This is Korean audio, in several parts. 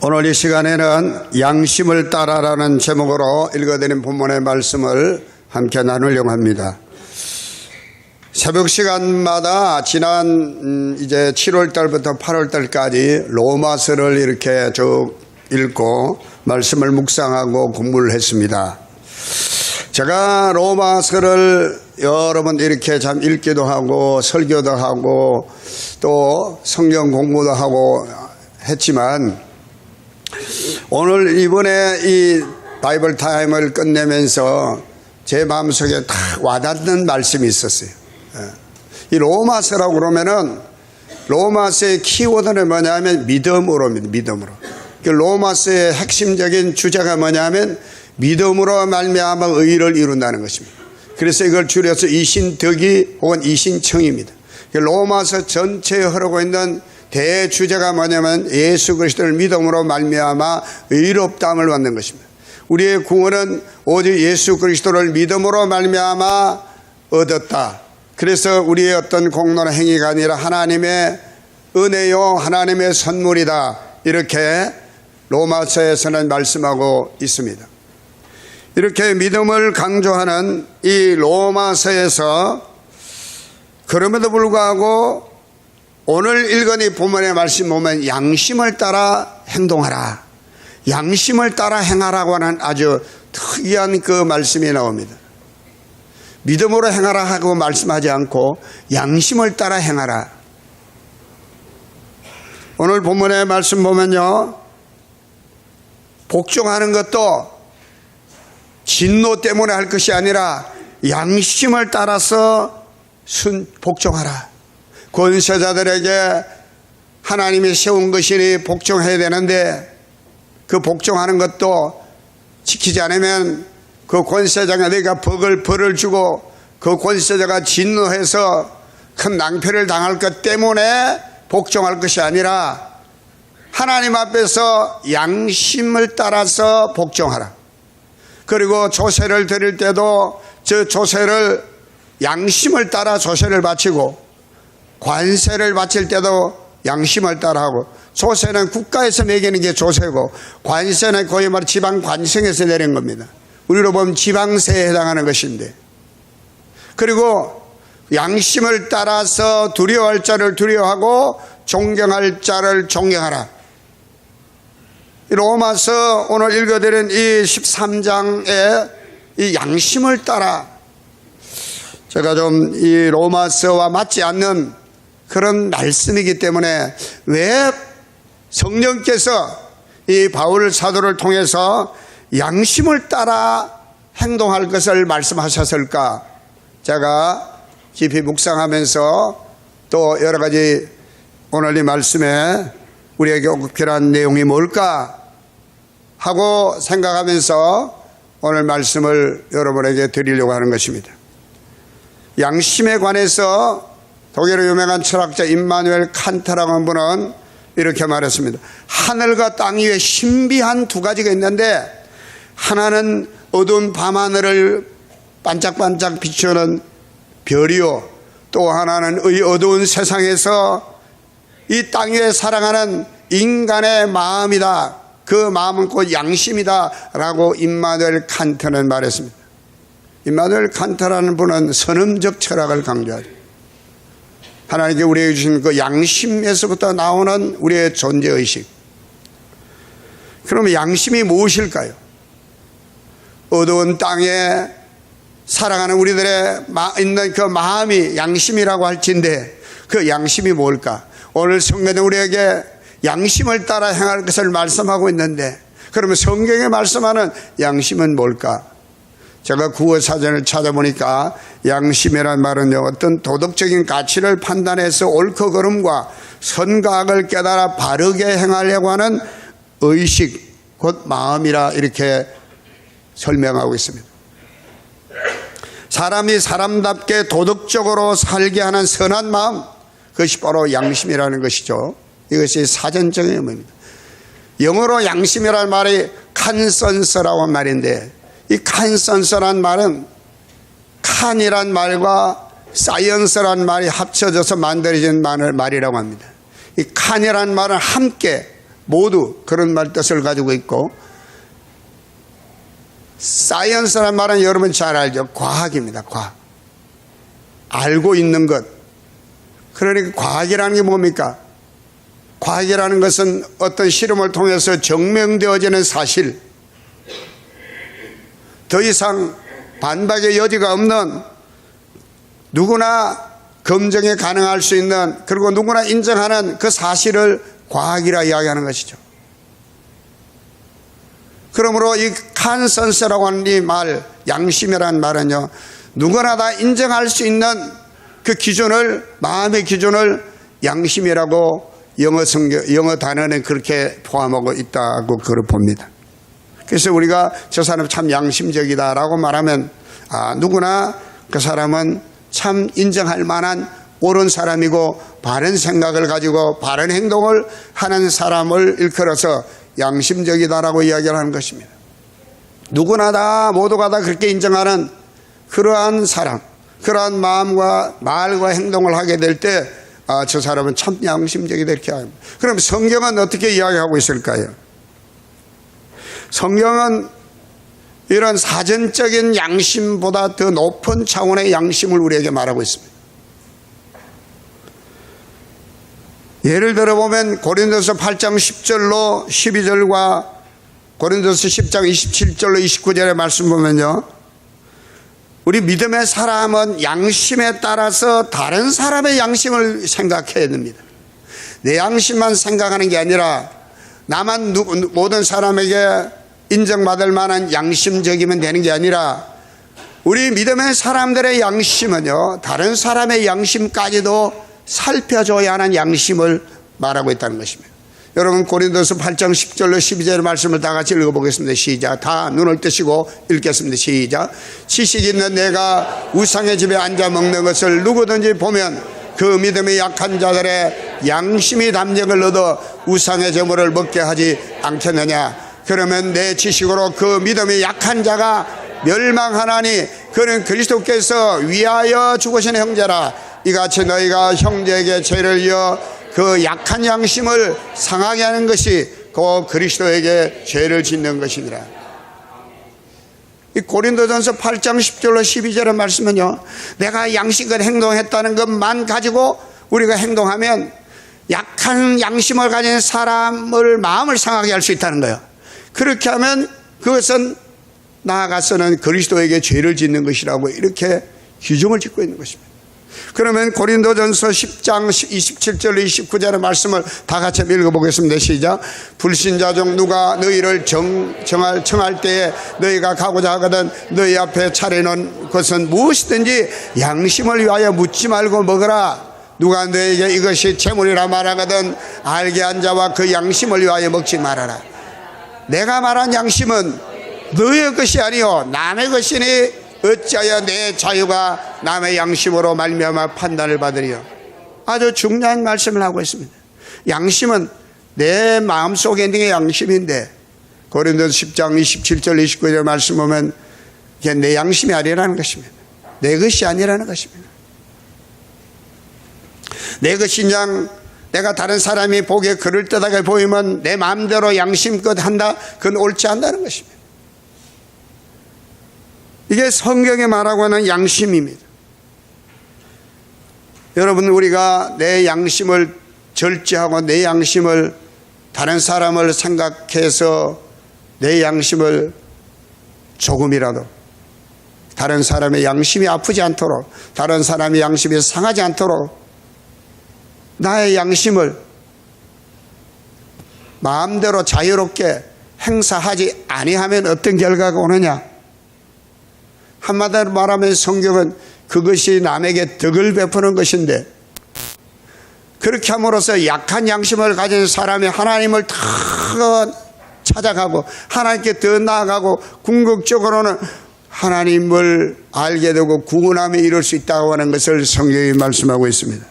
오늘 이 시간에는 양심을 따라라는 제목으로 읽어드린 본문의 말씀을 함께 나누려고 합니다. 새벽 시간마다 지난 이제 7월 달부터 8월 달까지 로마서를 이렇게 쭉 읽고 말씀을 묵상하고 공부를 했습니다. 제가 로마서를 여러 번 이렇게 참 읽기도 하고 설교도 하고 또 성경 공부도 하고 했지만 오늘 이번에 이 바이블 타임을 끝내면서 제 마음속에 딱 와닿는 말씀이 있었어요. 이 로마서라고 그러면은 로마서의 키워드는 뭐냐면 믿음으로입니다. 믿음으로. 로마서의 핵심적인 주제가 뭐냐면 믿음으로 말미암아 의를 이룬다는 것입니다. 그래서 이걸 줄여서 이신덕이 혹은 이신청입니다. 로마서 전체에 흐르고 있는 대주제가 뭐냐면 예수 그리스도를 믿음으로 말미암아 의롭다함을 받는 것입니다. 우리의 구원은 오직 예수 그리스도를 믿음으로 말미암아 얻었다. 그래서 우리의 어떤 공로나 행위가 아니라 하나님의 은혜요 하나님의 선물이다. 이렇게 로마서에서는 말씀하고 있습니다. 이렇게 믿음을 강조하는 이 로마서에서 그럼에도 불구하고 오늘 읽은 이 본문의 말씀 보면 양심을 따라 행동하라, 양심을 따라 행하라고 하는 아주 특이한 그 말씀이 나옵니다. 믿음으로 행하라 하고 말씀하지 않고 양심을 따라 행하라. 오늘 본문의 말씀 보면요, 복종하는 것도 진노 때문에 할 것이 아니라 양심을 따라서 복종하라. 권세자들에게 하나님이 세운 것이니 복종해야 되는데 그 복종하는 것도 지키지 않으면 그 권세자가 내가 벌을 주고 그 권세자가 진노해서 큰 낭패를 당할 것 때문에 복종할 것이 아니라 하나님 앞에서 양심을 따라서 복종하라. 그리고 조세를 드릴 때도 저 조세를 양심을 따라 조세를 바치고 관세를 바칠 때도 양심을 따라하고, 조세는 국가에서 매기는 게 조세고 관세는 거의 말해 지방 관성에서 내린 겁니다. 우리로 보면 지방세에 해당하는 것인데, 그리고 양심을 따라서 두려워할 자를 두려워하고 존경할 자를 존경하라. 로마서 오늘 읽어드린 이 13장에 이 양심을 따라, 제가 좀 이 로마서와 맞지 않는 그런 말씀이기 때문에 왜 성령께서 이 바울 사도를 통해서 양심을 따라 행동할 것을 말씀하셨을까? 제가 깊이 묵상하면서 또 여러 가지 오늘 이 말씀에 우리에게 필요한 내용이 뭘까 하고 생각하면서 오늘 말씀을 여러분에게 드리려고 하는 것입니다. 양심에 관해서 독일의 유명한 철학자 임마누엘 칸트라고 하는 분은 이렇게 말했습니다. 하늘과 땅 위에 신비한 두 가지가 있는데, 하나는 어두운 밤하늘을 반짝반짝 비추는 별이요, 또 하나는 이 어두운 세상에서 이 땅 위에 살아가는 인간의 마음이다. 그 마음은 곧 양심이다 라고 임마누엘 칸트는 말했습니다. 임마누엘 칸트라는 분은 선음적 철학을 강조하죠. 하나님께 우리에게 주신 그 양심에서부터 나오는 우리의 존재의식. 그러면 양심이 무엇일까요? 어두운 땅에 살아가는 우리들의 있는 그 마음이 양심이라고 할진데, 그 양심이 뭘까? 오늘 성경은 우리에게 양심을 따라 행할 것을 말씀하고 있는데, 그러면 성경에 말씀하는 양심은 뭘까? 제가 구어사전을 찾아보니까 양심이란 말은요, 어떤 도덕적인 가치를 판단해서 옳고 그름과 선과 악을 깨달아 바르게 행하려고 하는 의식, 곧 마음이라 이렇게 설명하고 있습니다. 사람이 사람답게 도덕적으로 살게 하는 선한 마음, 그것이 바로 양심이라는 것이죠. 이것이 사전적인 의미입니다. 영어로 양심이라는 말이 컨센서라고 하는 말인데, 이 컨센서란 말은 칸이란 말과 사이언스란 말이 합쳐져서 만들어진 말이라고 합니다. 이 칸이란 말은 함께, 모두 그런 말 뜻을 가지고 있고, 사이언스라는 말은 여러분 잘 알죠. 과학입니다. 과학. 알고 있는 것. 그러니까 과학이라는 게 뭡니까? 과학이라는 것은 어떤 실험을 통해서 증명되어지는 사실, 더 이상 반박의 여지가 없는, 누구나 검증이 가능할 수 있는, 그리고 누구나 인정하는 그 사실을 과학이라 이야기하는 것이죠. 그러므로 이 컨센서스라고 하는 이 말, 양심이라는 말은요, 누구나 다 인정할 수 있는 그 기준을, 마음의 기준을 양심이라고 영어 단어는 그렇게 포함하고 있다고 그걸 봅니다. 그래서 우리가 저 사람 참 양심적이다라고 말하면, 누구나 그 사람은 참 인정할 만한 옳은 사람이고 바른 생각을 가지고 바른 행동을 하는 사람을 일컬어서 양심적이다라고 이야기를 하는 것입니다. 누구나 다, 모두가 다 그렇게 인정하는 그러한 사람, 그러한 마음과 말과 행동을 하게 될 때, 저 사람은 참 양심적이다 이렇게 합니다. 그럼 성경은 어떻게 이야기하고 있을까요? 성경은 이런 사전적인 양심보다 더 높은 차원의 양심을 우리에게 말하고 있습니다. 예를 들어 보면 고린도서 8장 10절로 12절과 고린도서 10장 27절로 29절의 말씀 보면요, 우리 믿음의 사람은 양심에 따라서 다른 사람의 양심을 생각해야 됩니다. 내 양심만 생각하는 게 아니라 나만 모든 사람에게 인정받을 만한 양심적이면 되는 게 아니라 우리 믿음의 사람들의 양심은요, 다른 사람의 양심까지도 살펴줘야 하는 양심을 말하고 있다는 것입니다. 여러분 고린도서 8장 10절로 12절의 말씀을 다 같이 읽어보겠습니다. 시작. 다 눈을 뜨시고 읽겠습니다. 시작. 지식 있는 내가 우상의 집에 앉아 먹는 것을 누구든지 보면 그 믿음이 약한 자들의 양심이 담력을 얻어 우상의 제물을 먹게 하지 않겠느냐. 그러면 내 지식으로 그 믿음이 약한 자가 멸망하나니 그는 그리스도께서 위하여 죽으신 형제라. 이같이 너희가 형제에게 죄를 이어 그 약한 양심을 상하게 하는 것이 그 그리스도에게 죄를 짓는 것이니라. 이 고린도전서 8장 10절로 12절의 말씀은요, 내가 양심껏 행동했다는 것만 가지고 우리가 행동하면 약한 양심을 가진 사람을 마음을 상하게 할 수 있다는 거예요. 그렇게 하면 그것은 나아가서는 그리스도에게 죄를 짓는 것이라고 이렇게 규정을 짓고 있는 것입니다. 그러면 고린도전서 10장 27절 29절의 말씀을 다 같이 읽어보겠습니다. 시작. 불신자 중 누가 너희를 청할 때에 너희가 가고자 하거든 너희 앞에 차려놓은 것은 무엇이든지 양심을 위하여 묻지 말고 먹으라. 누가 너희에게 이것이 재물이라 말하거든 알게 한 자와 그 양심을 위하여 먹지 말아라. 내가 말한 양심은 너의 것이 아니요 남의 것이니 어찌하여 내 자유가 남의 양심으로 말미암아 판단을 받으리요. 아주 중요한 말씀을 하고 있습니다. 양심은 내 마음속에 있는 게 양심인데 고린도서 10장 27절 29절 말씀 보면 이게 내 양심이 아니라는 것입니다. 내 것이 아니라는 것입니다. 내 것인 양 내가 다른 사람이 보기에 그럴듯하게 보이면 내 마음대로 양심껏 한다, 그건 옳지 않다는 것입니다. 이게 성경에 말하고 하는 양심입니다. 여러분, 우리가 내 양심을 절제하고 내 양심을 다른 사람을 생각해서 내 양심을 조금이라도 다른 사람의 양심이 아프지 않도록, 다른 사람의 양심이 상하지 않도록 나의 양심을 마음대로 자유롭게 행사하지 아니하면 어떤 결과가 오느냐? 한마디로 말하면 성경은 그것이 남에게 덕을 베푸는 것인데, 그렇게 함으로써 약한 양심을 가진 사람이 하나님을 더 찾아가고 하나님께 더 나아가고 궁극적으로는 하나님을 알게 되고 구원함에 이룰 수 있다고 하는 것을 성경이 말씀하고 있습니다.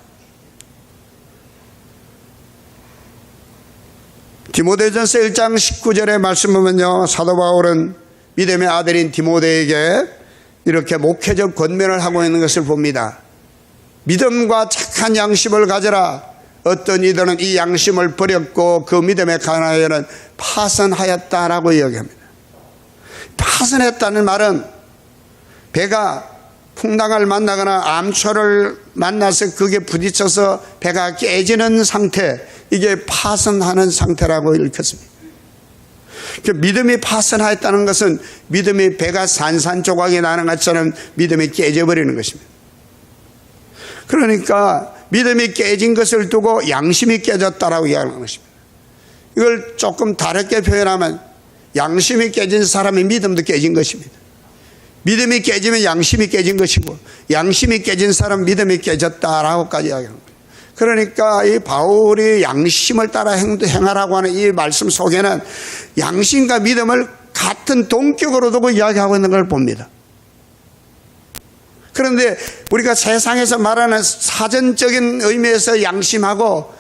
디모데전서 1장 19절의 말씀 보면요, 사도 바울은 믿음의 아들인 디모데에게 이렇게 목회적 권면을 하고 있는 것을 봅니다. 믿음과 착한 양심을 가져라. 어떤 이들은 이 양심을 버렸고 그 믿음의 가나에는 파선하였다라고 이야기합니다. 파선했다는 말은 배가 풍랑을 만나거나 암초를 만나서 그게 부딪혀서 배가 깨지는 상태, 이게 파선하는 상태라고 읽혔습니다. 믿음이 파선하였다는 것은 믿음이 배가 산산조각이 나는 것처럼 믿음이 깨져버리는 것입니다. 그러니까 믿음이 깨진 것을 두고 양심이 깨졌다라고 이야기하는 것입니다. 이걸 조금 다르게 표현하면 양심이 깨진 사람의 믿음도 깨진 것입니다. 믿음이 깨지면 양심이 깨진 것이고 양심이 깨진 사람 믿음이 깨졌다라고까지 이야기합니다. 그러니까 이 바울이 양심을 따라 행하라고 하는 이 말씀 속에는 양심과 믿음을 같은 동격으로 두고 이야기하고 있는 걸 봅니다. 그런데 우리가 세상에서 말하는 사전적인 의미에서 양심하고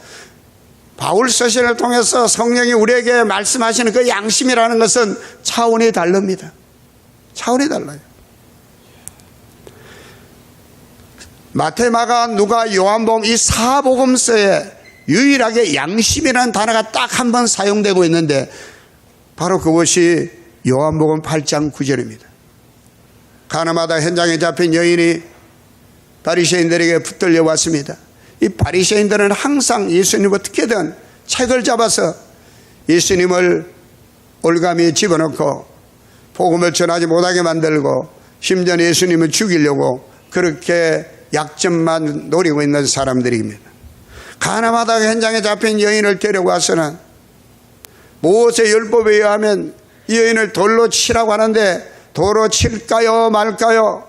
바울 서신을 통해서 성령이 우리에게 말씀하시는 그 양심이라는 것은 차원이 다릅니다. 차원이 달라요. 마태, 마가, 누가, 요한복음 이 사복음서에 유일하게 양심이라는 단어가 딱 한 번 사용되고 있는데 바로 그것이 요한복음 8장 9절입니다. 가나마다 현장에 잡힌 여인이 바리새인들에게 붙들려 왔습니다. 이 바리새인들은 항상 예수님을 어떻게든 책을 잡아서 예수님을 올가미에 집어넣고 복음을 전하지 못하게 만들고 심지어 예수님을 죽이려고 그렇게 약점만 노리고 있는 사람들입니다. 가나마다 현장에 잡힌 여인을 데려와서는 모세 율법에 의하면 이 여인을 돌로 치라고 하는데 돌로 칠까요 말까요?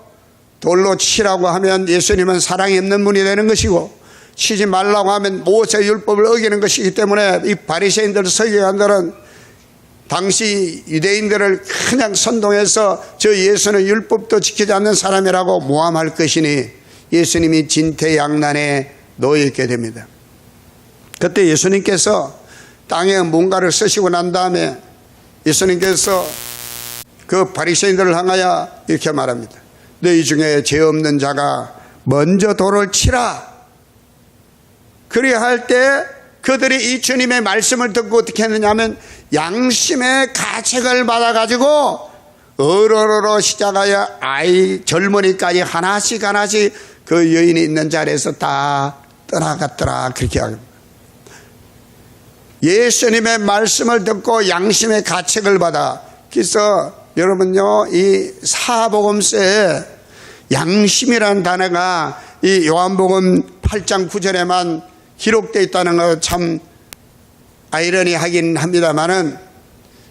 돌로 치라고 하면 예수님은 사랑이 없는 분이 되는 것이고 치지 말라고 하면 모세 율법을 어기는 것이기 때문에 이 바리새인들 서기관들은 당시 유대인들을 그냥 선동해서 저 예수는 율법도 지키지 않는 사람이라고 모함할 것이니 예수님이 진퇴양난에 놓여있게 됩니다. 그때 예수님께서 땅에 뭔가를 쓰시고 난 다음에 예수님께서 그 바리새인들을 향하여 이렇게 말합니다. 너희 중에 죄 없는 자가 먼저 돌을 치라. 그리야 할 때 그들이 이 주님의 말씀을 듣고 어떻게 했느냐 하면 양심의 가책을 받아가지고 어러러러 시작하여 아이 젊은이까지 하나씩 그 여인이 있는 자리에서 다 떠나갔더라. 그렇게 합니다. 예수님의 말씀을 듣고 양심의 가책을 받아. 그래서 여러분요, 이 사복음서에 양심이라는 단어가 이 요한복음 8장 9절에만 기록되어 있다는 거 참 아이러니하긴 합니다만은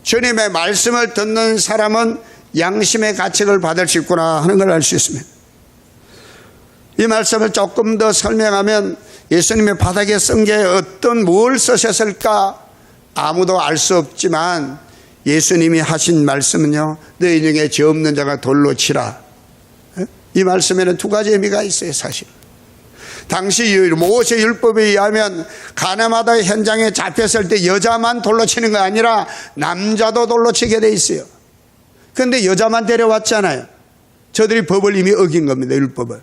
주님의 말씀을 듣는 사람은 양심의 가책을 받을 수 있구나 하는 걸 알 수 있습니다. 이 말씀을 조금 더 설명하면 예수님의 바닥에 쓴 게 뭘 쓰셨을까 아무도 알 수 없지만 예수님이 하신 말씀은요, 너희 중에 죄 없는 자가 돌로 치라. 이 말씀에는 두 가지 의미가 있어요. 사실 당시 모세 율법에 의하면 가나마다 현장에 잡혔을 때 여자만 돌로 치는 거 아니라 남자도 돌로 치게 돼 있어요. 그런데 여자만 데려왔잖아요. 저들이 법을 이미 어긴 겁니다. 율법을.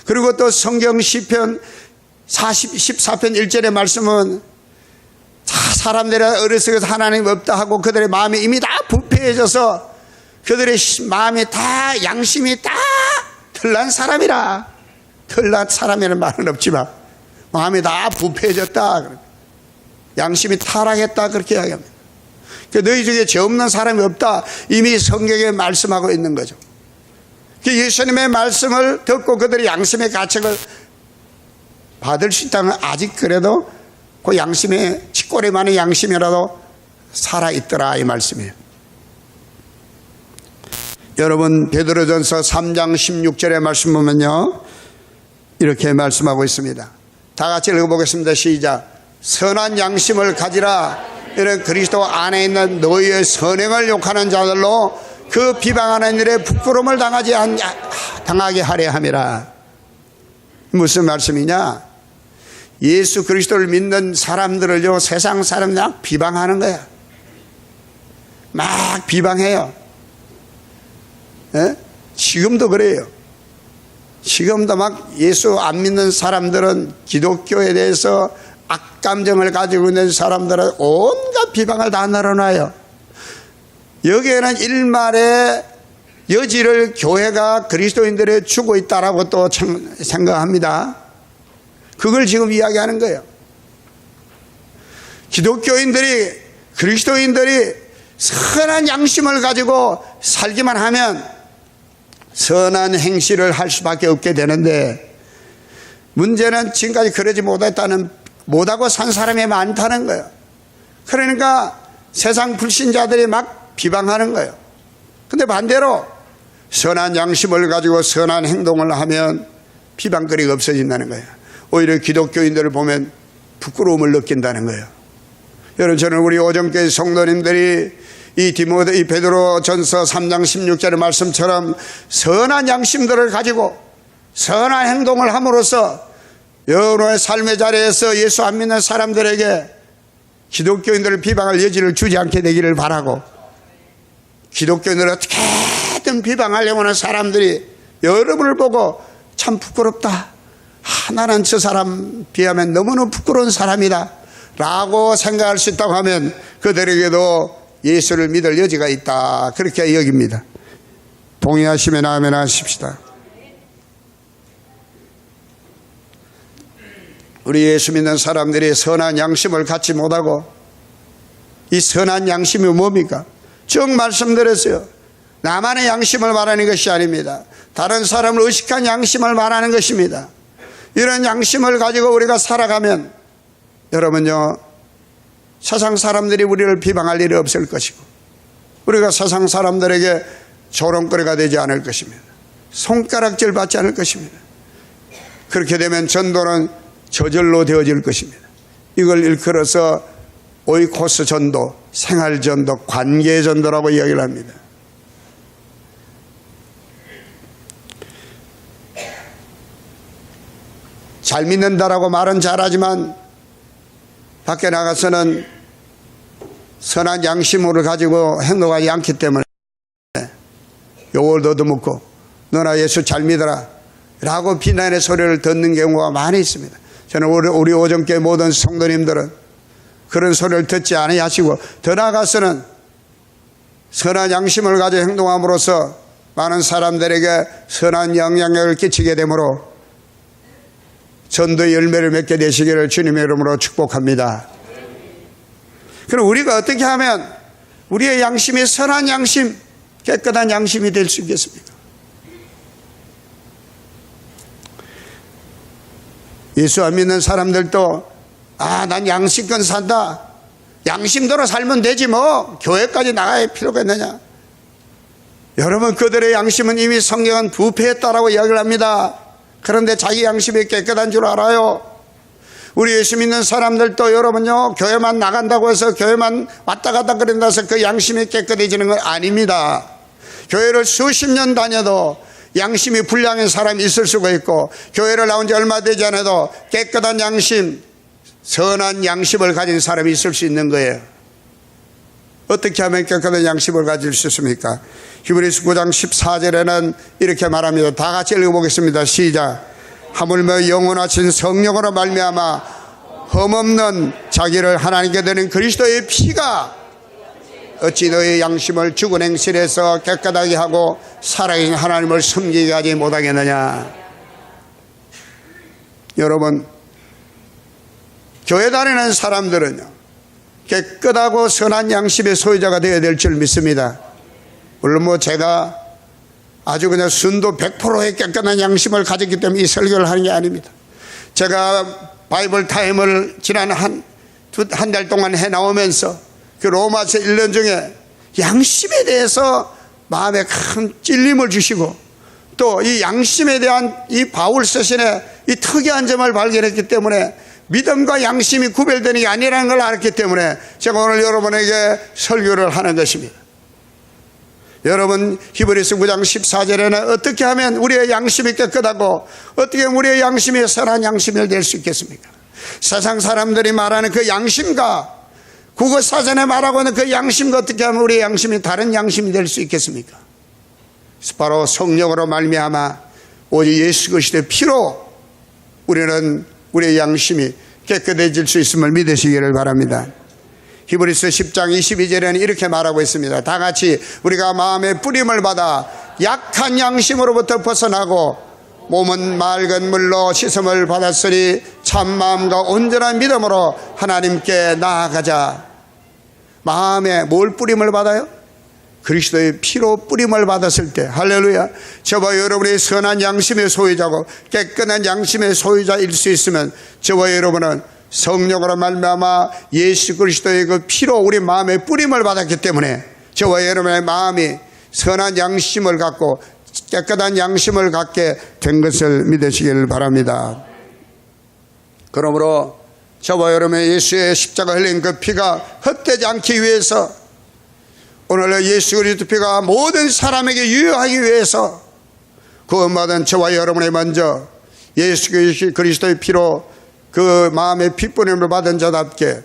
그리고 또 성경 시편 14편 1절의 말씀은 사람들이 어리석어서 하나님 없다 하고 그들의 마음이 이미 다 부패해져서 그들의 마음이 다 양심이 다 털난 사람이라. 털난 사람이라는 말은 없지만 마음이 다 부패해졌다. 양심이 타락했다. 그렇게 이야기합니다. 너희 중에 죄 없는 사람이 없다. 이미 성경에 말씀하고 있는 거죠. 예수님의 말씀을 듣고 그들이 양심의 가책을 받을 수 있다면 아직 그래도 그 양심의 치꼬리 많은 양심이라도 살아있더라 이 말씀이에요. 여러분 베드로전서 3장 16절의 말씀 보면요 이렇게 말씀하고 있습니다. 다 같이 읽어보겠습니다. 시작. 선한 양심을 가지라. 이런 그리스도 안에 있는 너희의 선행을 욕하는 자들로 그 비방하는 일에 부끄러움을 당하게 하려 함이라. 무슨 말씀이냐? 예수 그리스도를 믿는 사람들을요 세상 사람들 막 비방하는 거야. 막 비방해요. 에? 지금도 그래요. 지금도 막 예수 안 믿는 사람들은 기독교에 대해서 악감정을 가지고 있는 사람들은 온갖 비방을 다 늘어놔요. 여기에는 일말의 여지를 교회가 그리스도인들에 주고 있다라고 또 생각합니다. 그걸 지금 이야기하는 거예요. 기독교인들이, 그리스도인들이 선한 양심을 가지고 살기만 하면 선한 행실을 할 수밖에 없게 되는데, 문제는 지금까지 그러지 못하고 산 사람이 많다는 거예요. 그러니까 세상 불신자들이 막 비방하는 거예요. 근데 반대로 선한 양심을 가지고 선한 행동을 하면 비방거리가 없어진다는 거예요. 오히려 기독교인들을 보면 부끄러움을 느낀다는 거예요. 여러분, 저는 우리 오정교회 성도님들이 이 베드로 전서 3장 16절의 말씀처럼 선한 양심들을 가지고 선한 행동을 함으로써 여러분의 삶의 자리에서 예수 안 믿는 사람들에게 기독교인들을 비방할 여지를 주지 않게 되기를 바라고, 기독교인들을 어떻게든 비방하려고 하는 사람들이 여러분을 보고 참 부끄럽다, 나는 저 사람 비하면 너무너무 부끄러운 사람이다 라고 생각할 수 있다고 하면 그들에게도 예수를 믿을 여지가 있다, 그렇게 여깁니다. 동의하시면 아멘 하십시다. 우리 예수 믿는 사람들이 선한 양심을 갖지 못하고, 이 선한 양심이 뭡니까? 쭉 말씀드렸어요. 나만의 양심을 말하는 것이 아닙니다. 다른 사람을 의식한 양심을 말하는 것입니다. 이런 양심을 가지고 우리가 살아가면 여러분요, 세상 사람들이 우리를 비방할 일이 없을 것이고, 우리가 세상 사람들에게 조롱거리가 되지 않을 것입니다. 손가락질 받지 않을 것입니다. 그렇게 되면 전도는 저절로 되어질 것입니다. 이걸 일컬어서 오이코스 전도, 생활 전도, 관계 전도라고 이야기를 합니다. 잘 믿는다라고 말은 잘하지만 밖에 나가서는 선한 양심을 가지고 행동하지 않기 때문에 욕을 얻어먹고 너나 예수 잘 믿어라 라고 비난의 소리를 듣는 경우가 많이 있습니다. 저는 우리 오정교회 모든 성도님들은 그런 소리를 듣지 아니하시고 더 나아가서는 선한 양심을 가지고 행동함으로써 많은 사람들에게 선한 영향력을 끼치게 되므로 전도의 열매를 맺게 되시기를 주님의 이름으로 축복합니다. 그럼 우리가 어떻게 하면 우리의 양심이 선한 양심, 깨끗한 양심이 될 수 있겠습니까? 예수 안 믿는 사람들도 난 양심껏 산다, 양심대로 살면 되지 뭐 교회까지 나갈 필요가 있느냐. 여러분, 그들의 양심은 이미 성경은 부패했다라고 이야기를 합니다. 그런데 자기 양심이 깨끗한 줄 알아요. 우리 예수 믿는 사람들도 여러분요, 교회만 나간다고 해서 교회만 왔다 갔다 그런다 해서 그 양심이 깨끗해지는 건 아닙니다. 교회를 수십 년 다녀도 양심이 불량한 사람이 있을 수가 있고, 교회를 나온 지 얼마 되지 않아도 깨끗한 양심, 선한 양심을 가진 사람이 있을 수 있는 거예요. 어떻게 하면 깨끗한 양심을 가질 수 있습니까? 히브리서 9장 14절에는 이렇게 말합니다. 다 같이 읽어보겠습니다. 시작. 하물며 영원하신 성령으로 말미암아 흠없는 자기를 하나님께 드린 그리스도의 피가 어찌 너의 양심을 죽은 행실에서 깨끗하게 하고 살아계신 하나님을 섬기게 하지 못하겠느냐. 여러분, 교회 다니는 사람들은요, 깨끗하고 선한 양심의 소유자가 되어야 될 줄 믿습니다. 물론 제가 아주 그냥 순도 100%의 깨끗한 양심을 가졌기 때문에 이 설교를 하는 게 아닙니다. 제가 바이블 타임을 지난 한 달 동안 해나오면서 그 로마서 1년 중에 양심에 대해서 마음에 큰 찔림을 주시고, 또 이 양심에 대한 이 바울 서신의 이 특이한 점을 발견했기 때문에 믿음과 양심이 구별되는 게 아니라는 걸 알았기 때문에 제가 오늘 여러분에게 설교를 하는 것입니다. 여러분, 히브리서 9장 14절에는 어떻게 하면 우리의 양심이 깨끗하고 어떻게 하면 우리의 양심이 선한 양심이 될 수 있겠습니까? 세상 사람들이 말하는 그 양심과 국어사전에 말하고 있는 그 양심과 어떻게 하면 우리의 양심이 다른 양심이 될 수 있겠습니까? 바로 성령으로 말미암아 오직 예수 그리스도의 피로 우리는 우리의 양심이 깨끗해질 수 있음을 믿으시기를 바랍니다. 히브리서 10장 22절에는 이렇게 말하고 있습니다. 다 같이 우리가 마음의 뿌림을 받아 약한 양심으로부터 벗어나고 몸은 맑은 물로 씻음을 받았으니 참마음과 온전한 믿음으로 하나님께 나아가자. 마음에 뭘 뿌림을 받아요? 그리스도의 피로 뿌림을 받았을 때, 할렐루야, 저와 여러분이 선한 양심의 소유자고 깨끗한 양심의 소유자일 수 있으면 저와 여러분은 성령으로 말미암아 예수 그리스도의 그 피로 우리 마음에 뿌림을 받았기 때문에 저와 여러분의 마음이 선한 양심을 갖고 깨끗한 양심을 갖게 된 것을 믿으시길 바랍니다. 그러므로 저와 여러분의 예수의 십자가 흘린 그 피가 헛되지 않기 위해서, 오늘 예수 그리스도 피가 모든 사람에게 유효하기 위해서 구원받은 저와 여러분이 먼저 예수 그리스도의 피로 그 마음의 피뿌림을 받은 자답게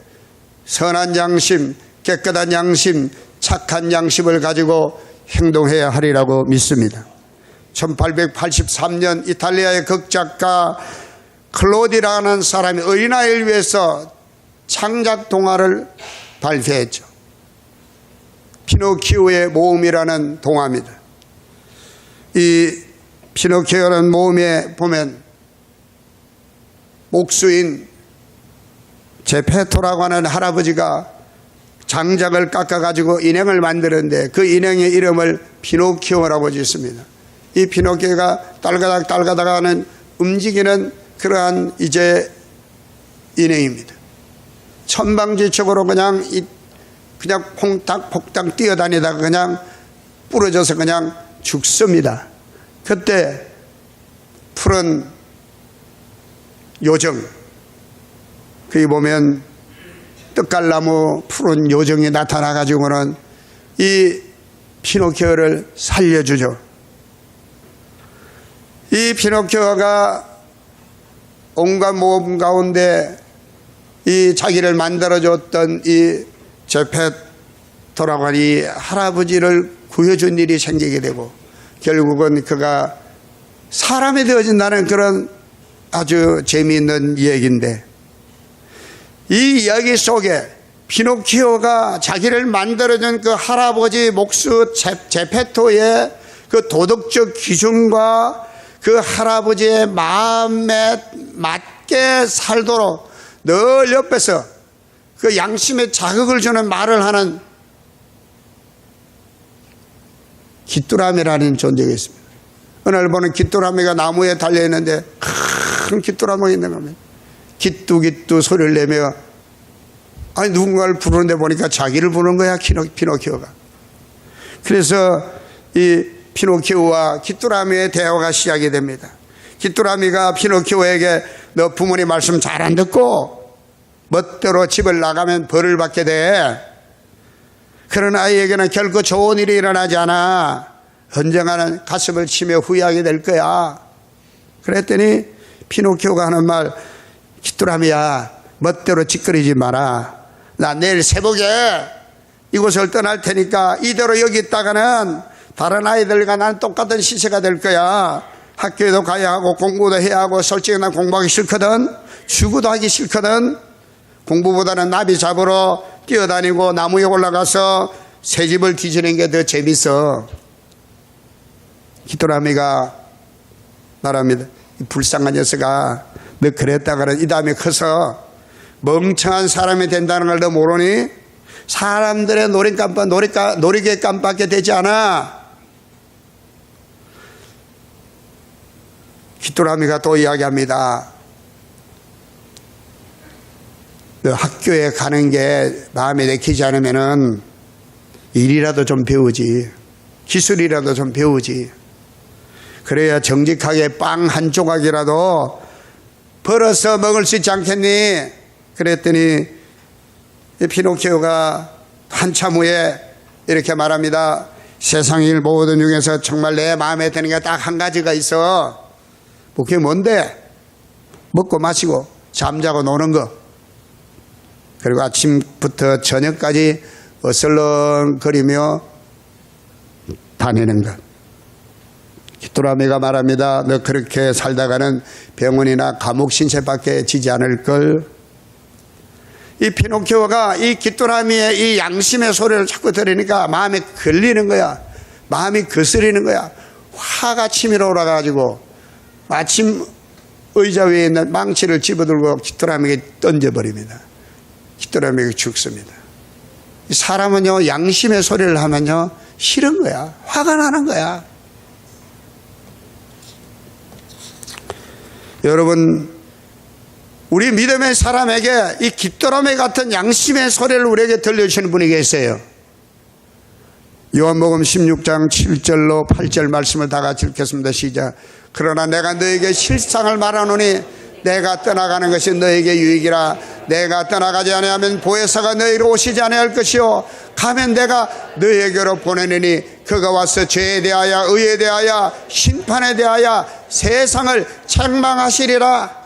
선한 양심, 깨끗한 양심, 착한 양심을 가지고 행동해야 하리라고 믿습니다. 1883년 이탈리아의 극작가 클로디라는 사람이 어린아이를 위해서 창작 동화를 발표했죠. 피노키오의 모험이라는 동화입니다. 이 피노키오라는 모험에 보면 목수인 제페토라고 하는 할아버지가 장작을 깎아가지고 인형을 만드는데 그 인형의 이름을 피노키오라고 짓습니다. 이 피노키오가 딸가닥 하는 움직이는 그러한 이제 인형입니다. 천방지축으로 그냥 퐁탁퐁탁 뛰어다니다가 그냥 부러져서 그냥 죽습니다. 그때 푸른 요정, 거기 보면 떡갈나무 푸른 요정이 나타나가지고는 이 피노키오를 살려주죠. 이 피노키오가 온갖 모험 가운데 이 자기를 만들어줬던 이 제페토라고 하는 이 할아버지를 구해준 일이 생기게 되고 결국은 그가 사람이 되어진다는 그런 아주 재미있는 이야기인데, 이 이야기 속에 피노키오가 자기를 만들어준 그 할아버지 목수 제페토의 그 도덕적 기준과 그 할아버지의 마음에 맞게 살도록 늘 옆에서 그 양심에 자극을 주는 말을 하는 귀뚜라미라는 존재가 있습니다. 어느 날 보는 귀뚜라미가 나무에 달려있는데 큰 귀뚜라미가 있는 겁니다. 기뚜기뚜 소리를 내며, 아니 누군가를 부르는데 보니까 자기를 부르는 거야, 피노키오가. 그래서 이 피노키오와 귀뚜라미의 대화가 시작이 됩니다. 귀뚜라미가 피노키오에게 너 부모님 말씀 잘 안 듣고 멋대로 집을 나가면 벌을 받게 돼. 그런 아이에게는 결코 좋은 일이 일어나지 않아. 언젠가는 가슴을 치며 후회하게 될 거야. 그랬더니 피노키오가 하는 말, 귀뚜라미야, 멋대로 짓거리지 마라. 나 내일 새벽에 이곳을 떠날 테니까 이대로 여기 있다가는 다른 아이들과 난 똑같은 시세가 될 거야. 학교에도 가야 하고 공부도 해야 하고, 솔직히 난 공부하기 싫거든. 죽어도 하기 싫거든. 공부보다는 나비 잡으러 뛰어다니고 나무에 올라가서 새집을 뒤지는 게 더 재밌어. 귀뚜라미가 말합니다. 이 불쌍한 녀석아, 너 그랬다가는 이 다음에 커서 멍청한 사람이 된다는 걸 너 모르니? 사람들의 놀이개감밖에 되지 않아. 귀뚜라미가 또 이야기합니다. 너 학교에 가는 게 마음에 내키지 않으면은 일이라도 좀 배우지, 기술이라도 좀 배우지. 그래야 정직하게 빵 한 조각이라도 벌어서 먹을 수 있지 않겠니? 그랬더니 피노키오가 한참 후에 이렇게 말합니다. 세상 일 모든 중에서 정말 내 마음에 드는 게 딱 한 가지가 있어. 뭐 그게 뭔데? 먹고 마시고 잠자고 노는 거. 그리고 아침부터 저녁까지 어슬렁거리며 다니는 것. 귀뚜라미가 말합니다. 너 그렇게 살다가는 병원이나 감옥 신세밖에 지지 않을 걸. 이 피노키오가 이 귀뚜라미의 이 양심의 소리를 자꾸 들으니까 마음에 걸리는 거야. 마음이 거스리는 거야. 화가 치밀어 올라가지고 마침 의자 위에 있는 망치를 집어들고 귀뚜라미에게 던져버립니다. 귀뚜라미에게 죽습니다. 사람은요, 양심의 소리를 하면요, 싫은 거야. 화가 나는 거야. 여러분, 우리 믿음의 사람에게 이 귀뚜라미 같은 양심의 소리를 우리에게 들려주시는 분이 계세요. 요한복음 16장 7절로 8절 말씀을 다 같이 읽겠습니다. 시작. 그러나 내가 너에게 실상을 말하노니 내가 떠나가는 것이 너에게 유익이라. 내가 떠나가지 아니하면 보혜사가 너희로 오시지 아니할 것이요 가면 내가 너희에게로 보내느니 그가 와서 죄에 대하여 의에 대하여 심판에 대하여 세상을 책망하시리라.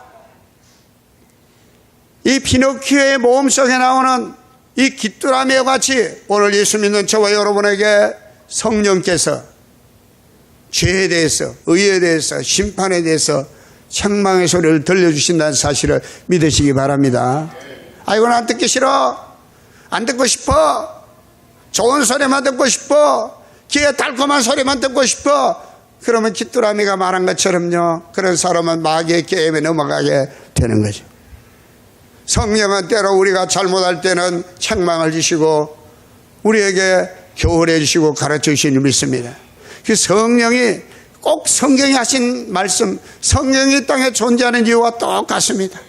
이 피노키오의 모험 속에 나오는 이 귀뚜라미와 같이 오늘 예수 믿는 저와 여러분에게 성령께서 죄에 대해서 의에 대해서 심판에 대해서 책망의 소리를 들려주신다는 사실을 믿으시기 바랍니다. 이건 안 듣기 싫어. 안 듣고 싶어. 좋은 소리만 듣고 싶어. 귀에 달콤한 소리만 듣고 싶어. 그러면 귀뚜라미가 말한 것처럼요, 그런 사람은 마귀의 게임에 넘어가게 되는 거죠. 성령은 때로 우리가 잘못할 때는 책망을 주시고 우리에게 교훈해 주시고 가르쳐 주시는 믿습니다. 그 성령이 꼭 성경이 하신 말씀, 성령이 땅에 존재하는 이유와 똑같습니다.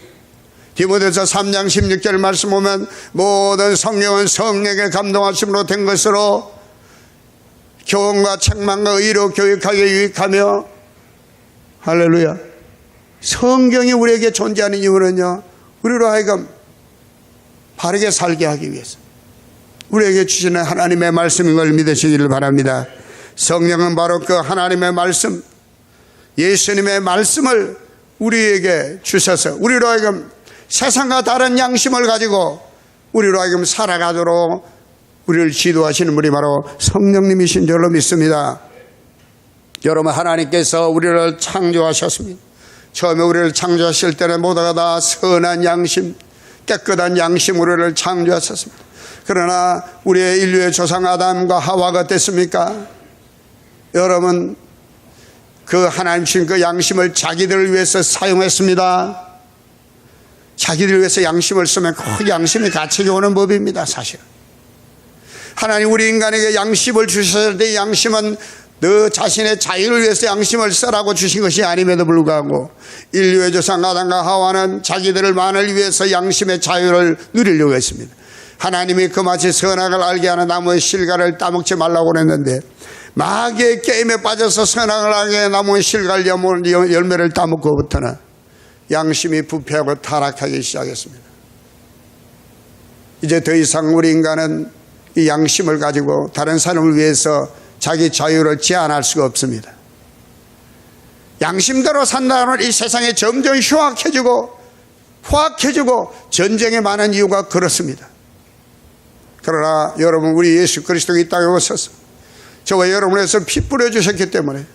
디모데서 3장 16절 말씀 보면 모든 성령은 성령의 감동하심으로 된 것으로 교훈과 책망과 의로 교육하게 유익하며, 할렐루야. 성경이 우리에게 존재하는 이유는요, 우리로 하여금 바르게 살게 하기 위해서 우리에게 주시는 하나님의 말씀인 걸 믿으시기를 바랍니다. 성령은 바로 그 하나님의 말씀, 예수님의 말씀을 우리에게 주셔서 우리로 하여금 세상과 다른 양심을 가지고 우리로 하여금 살아가도록 우리를 지도하시는 분이 바로 성령님이신 줄로 믿습니다. 여러분, 하나님께서 우리를 창조하셨습니다. 처음에 우리를 창조하실 때는 모두가 다 선한 양심, 깨끗한 양심 우리를 창조하셨습니다. 그러나 우리의 인류의 조상 아담과 하와가 어땠습니까? 여러분, 그 하나님 주신 그 양심을 자기들을 위해서 사용했습니다. 자기들을 위해서 양심을 쓰면 그 양심이 갇히게 오는 법입니다. 사실 하나님 우리 인간에게 양심을 주셨을 때 양심은 너 자신의 자유를 위해서 양심을 쓰라고 주신 것이 아님에도 불구하고 인류의 조상 아담과 하와는 자기들을 만을 위해서 양심의 자유를 누리려고 했습니다. 하나님이 그마치 선악을 알게 하는 나무의 실과를 따먹지 말라고 했는데 마귀의 게임에 빠져서 선악을 알게 하는 나무의 실과를 열매를 따먹고부터는 양심이 부패하고 타락하기 시작했습니다. 이제 더 이상 우리 인간은 이 양심을 가지고 다른 사람을 위해서 자기 자유를 제한할 수가 없습니다. 양심대로 산다면 이 세상이 점점 후악해지고 전쟁이 많은 이유가 그렇습니다. 그러나 여러분, 우리 예수 그리스도가 이 땅에 오셔서 저와 여러분에서 피 뿌려주셨기 때문에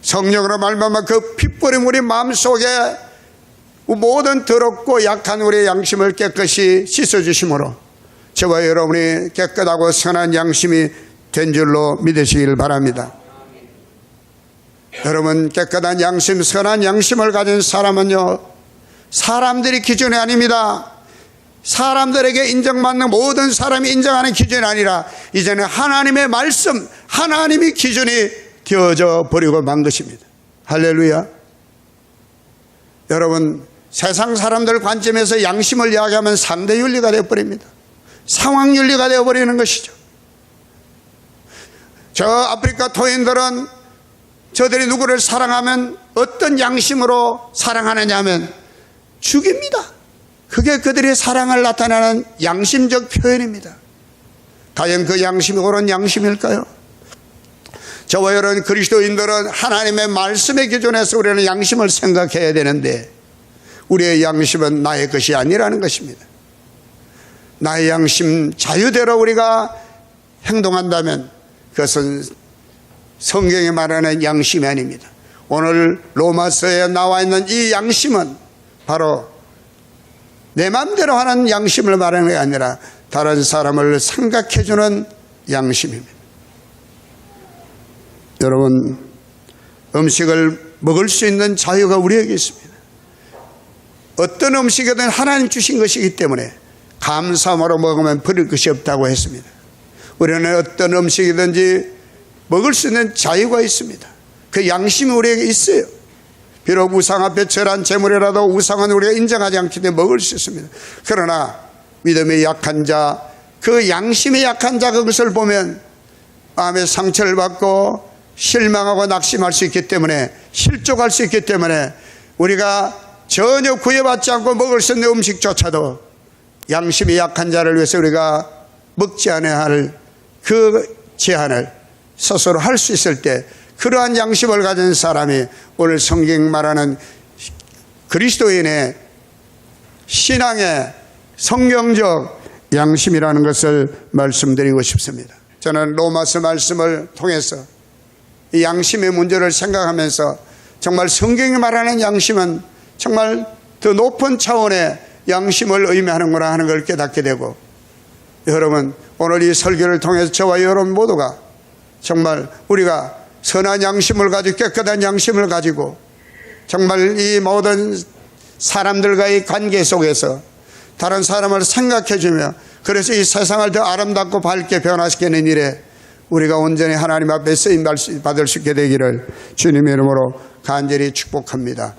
성령으로 말미암아 그 피 뿌림 우리 마음속에 모든 더럽고 약한 우리의 양심을 깨끗이 씻어주심으로 저와 여러분이 깨끗하고 선한 양심이 된 줄로 믿으시길 바랍니다. 여러분, 깨끗한 양심, 선한 양심을 가진 사람은요, 사람들이 기준이 아닙니다. 사람들에게 인정받는 모든 사람이 인정하는 기준이 아니라 이제는 하나님의 말씀, 하나님이 기준이 되어져 버리고 만 것입니다. 할렐루야. 여러분, 세상 사람들 관점에서 양심을 이야기하면 상대윤리가 되어버립니다. 상황윤리가 되어버리는 것이죠. 저 아프리카 토인들은 저들이 누구를 사랑하면 어떤 양심으로 사랑하느냐 하면 죽입니다. 그게 그들의 사랑을 나타내는 양심적 표현입니다. 과연 그 양심이 옳은 양심일까요? 저와 여러분 그리스도인들은 하나님의 말씀의 기준에서 우리는 양심을 생각해야 되는데 우리의 양심은 나의 것이 아니라는 것입니다. 나의 양심 자유대로 우리가 행동한다면 그것은 성경이 말하는 양심이 아닙니다. 오늘 로마서에 나와 있는 이 양심은 바로 내 마음대로 하는 양심을 말하는 게 아니라 다른 사람을 생각해주는 양심입니다. 여러분, 음식을 먹을 수 있는 자유가 우리에게 있습니다. 어떤 음식이든 하나님 주신 것이기 때문에 감사함으로 먹으면 버릴 것이 없다고 했습니다. 우리는 어떤 음식이든지 먹을 수 있는 자유가 있습니다. 그 양심이 우리에게 있어요. 비록 우상 앞에 절한 재물이라도 우상은 우리가 인정하지 않기 때문에 먹을 수 있습니다. 그러나 믿음이 약한 자, 그 양심이 약한 자, 그것을 보면 마음의 상처를 받고 실망하고 낙심할 수 있기 때문에, 실족할 수 있기 때문에 우리가 전혀 구애받지 않고 먹을 수 있는 음식조차도 양심이 약한 자를 위해서 우리가 먹지 않아야 할 그 제한을 스스로 할 수 있을 때, 그러한 양심을 가진 사람이 오늘 성경 말하는 그리스도인의 신앙의 성경적 양심이라는 것을 말씀드리고 싶습니다. 저는 로마서 말씀을 통해서 이 양심의 문제를 생각하면서 정말 성경이 말하는 양심은 정말 더 높은 차원의 양심을 의미하는구나 하는 걸 깨닫게 되고, 여러분, 오늘 이 설교를 통해서 저와 여러분 모두가 정말 우리가 선한 양심을 가지고 깨끗한 양심을 가지고 정말 이 모든 사람들과의 관계 속에서 다른 사람을 생각해주며, 그래서 이 세상을 더 아름답고 밝게 변화시키는 일에 우리가 온전히 하나님 앞에 쓰임 받을 수 있게 되기를 주님의 이름으로 간절히 축복합니다.